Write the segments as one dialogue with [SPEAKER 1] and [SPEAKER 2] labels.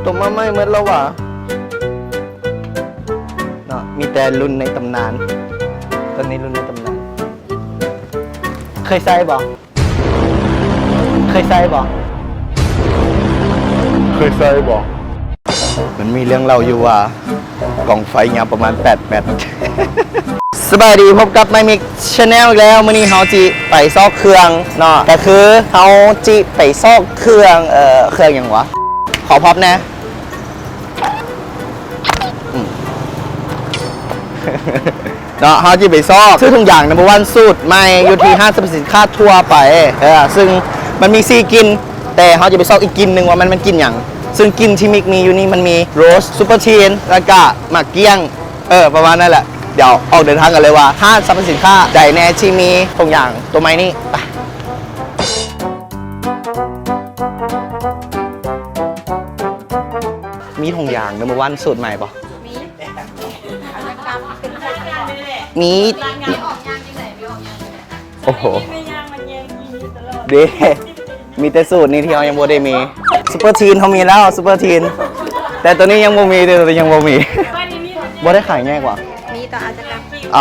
[SPEAKER 1] ตัวมาไม่เหมือนแล้วว่ะเนาะมีแต่รุ่นในตำนานตอนนี้รุ่นในตำนานเคยใส่บ่เคยใส่บ่มันมีเรื่องเราอยู่ว่ากล่องไฟยาวประมาณ8 เมตร สบายดีพบกับไมมิกชาแนลอีกแล้วมื้อนี้เฮาจิไปซอกเครื่องเนาะแต่คือเฮาจิไปซอกเครื่องเครื่องหยังวะขอพับนะเนาะเฮาจิไปซอกซื้อทุกอย่างนัมเบอร์วันสูตรใหม่อยู่ที่ห้างสรรพสินค้าทั่วไปซึ่งมันมี4กลิ่นแต่เฮาจะไปซอกอีกกลิ่นนึงว่ามันกลิ่นหยังซึ่งกลิ่นที่มิกมีอยู่นี่มันมีโรสซูเปอร์ทีนแล้วก็หมากเกี้ยงประมาณนั้นแหละเดี๋ยวออกเดินทางกันเลยว่าห้างสรรพสินค้าใดแน่ที่มีทุกอย่างตัวไม้นี่ไปมีทุกอย่างนัมเบอร์วันสูตรใหม่ปะมีโอ้โหเด้มีแต่สูตรนี้ที่เรายังโบได้มีซูเปอร์ทีนเขามีแล้วซูเปอร์ทีนแต่ตัวนี้ยังโบมีตัวนี้ยังโบมีโบได้ขายง่ายกว่ามีต่ออาจจะกลับเอ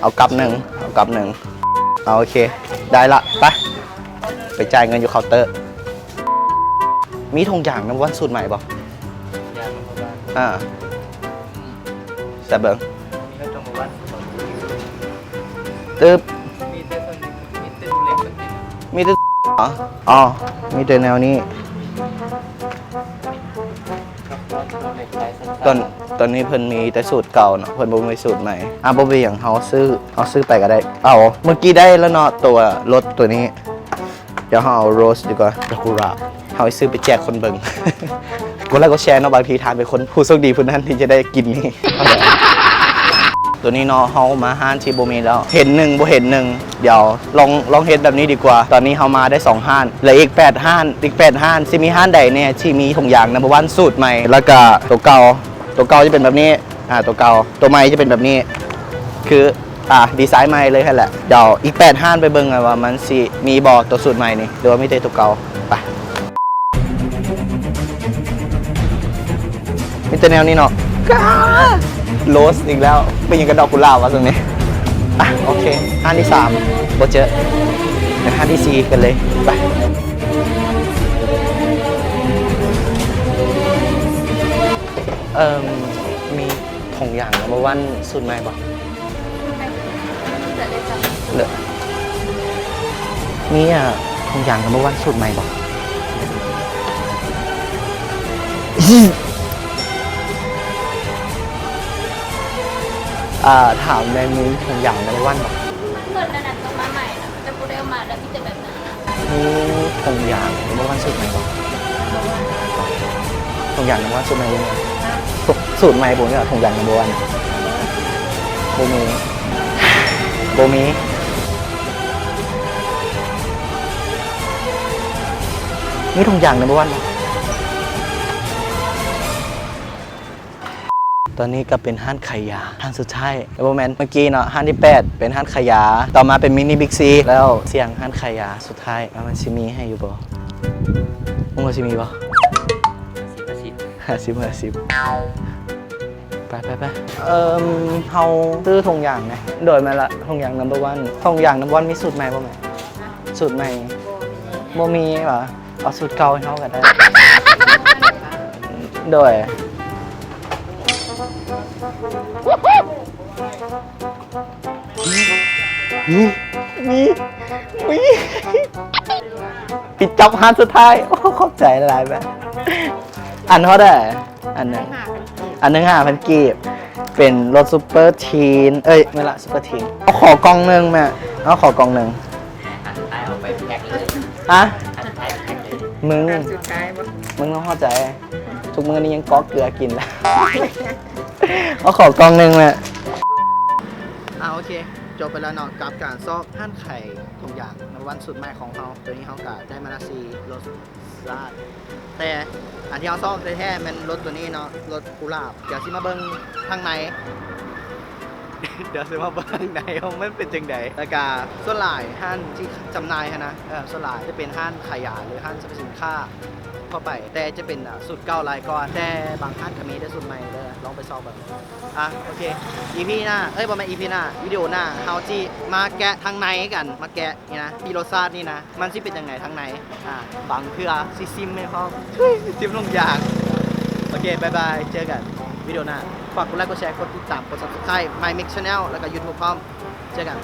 [SPEAKER 1] ากลับหนึ่งเอาโอเคได้ละไปจ่ายเงินอยู่เคาน์เตอร์มีทุกอย่างนะวันสูตรใหม่ป่ะแต่เบิ้งตึ๊บมีแต่อ๋อมีแต่แนวนี้ตอนนี้เพิ่นมีแต่สูตรเก่าเนาะเพิ่นบ่มีสูตรใหม่บ่เป็นหยังเฮาซื้อไปก็ได้เมื่อกี้ได้แล้วเนาะตัวรถตัวนี้เดี๋ยวเฮาเอาโรสดีกว่าดอกกุหลาบเฮาซื้อไปแจกคนเบิ่งกดไลค์กดแชร์เนาะบางทีทานเป็นคนผู้โชคดีผู้นั้นที่จะได้กินนี่ตัวนี้เนาะเฮามาห้านที่บ่มีแล้วเห็นหนึ่งบ่เห็นหนึ่งเดี๋ยวลองเฮ็ดแบบนี้ดีกว่าตอนนี้เฮามาได้2ห้านเหลืออีก8ห้านสิมีห้านใดเนี่ยที่มีทุกอย่างนัมเบอร์วันสูตรใหม่แล้วก็ตัวเก่าจะเป็นแบบนี้ตัวเก่าตัวใหม่จะเป็นแบบนี้คือดีไซน์ใหม่เลยแค่แหละเดี๋ยวอีก8ห้านไปเบิ่งว่ามันสิมีบ่ตัวสูตรใหม่นี่หรือว่ามีแต่ตัวเก่าไปมีแต่แนวนี้เนาะโรสอีกแล้วเป็นยังกระดอกกุหลาบวะตรงนี้โอเคห้านที่3โบเจอเดี๋ยวห้านที่4กันเลยไปมีถุงอย่างนัมเบอร์วันสูตรใหม่ปะเหลือมีถุงอย่างนัมเบอร์วันสูตรใหม่ปะถามในมือถุงอย่างนัมเบอร์วันปะ
[SPEAKER 2] เกิดระดับตรงมาใหม่นะจะพูดได้ออกมาแล้วพี่จะแบบนั้น
[SPEAKER 1] มีถุงอย่างนัมเบอร์วันสูตรใหม่ปะถุงอย่างนัมเบอร์วันสูตรใหม่ยังไงสูตรใหม่ผมเนี่ยถุงอย่างนัมเบอร์วันโบมีนี่ถุงอย่างนัมเบอร์วันตอนนี้ก็เป็นห้างขายยาห้างสุดท้ายโบแมนเมื่อกี้เนาะห้างที่8เป็นห้างขายยาต่อมาเป็นมินิบิ๊กซีแล้วเสียงห้างขายยาสุดท้ายมันชิมีให้อยู่บ่มึงว่าชิมีบ่50ไปเฮาซื้อถุงยางไงโดยมาละถุงยางนัมเบอร์วันถุงยางนัมเบอร์วันมีสูตรใหม่ป่ะไหมสูตรใหม่โบมีเหรอเอาสูตรเก่าให้เขากันได้โดยมีปิดจ็อบฮาร์ดสุดท้ายโอ้ขอบใจหลายแบบอันเท่าไหร่อันหนึ่ง5,000 กีบเป็นรถซูเปอร์ทีนไม่ละซูเปอร์ทีนเอาขอกล่องหนึ่งแม่เอาขอกล่องหนึ่งเอาไปแพ็คเลยมึงต้องเข้าใจทุกมื้อนี้ยังก๊อกเกลือกินแล้วเอาขอกล่องหนึ่งแม่โอเคจบไปแล้วเนาะกับการซอกหั่นไข่ทุกอย่างในวันสุดใหม่ของเขาตัวนี้เขากะได้มานาซีรสชาติแต่อันที่เขาซอกแท้ๆมันรสตัวนี้เนาะรสกุหลาบเดี๋ยวซิมาเบิ้งข้างในเขาไม่เป็นจังใดแล้วก็ส่วนหลายห้างที่จำหน่ายนะส่วนหลายจะเป็นห้างขายยาหรือห้างสรรพสินค้า ทั่วไป แต่จะเป็นสูตรเก่าหลายก่อนแต่บางท่านก็มีได้สูตรใหม่เด้อลองไปซองแบบโอเค EP หน้าประมาณ EP หน้าวิดีโอหน้าเฮาจีมาแกะทางในกันมาแกะนี่นะพี่รสชาตินี่นะมันสิเป็นยังไงทางในบางเทื่อซิซิมไม่พอซิมลงยางโอเคบายบายเจอกันวิดีโอหน้าฝากกดไลค์กดแชร์กดติดตามกด Subscribe My Mix Channel แล้วก็ YouTube พร้อมเจอกัน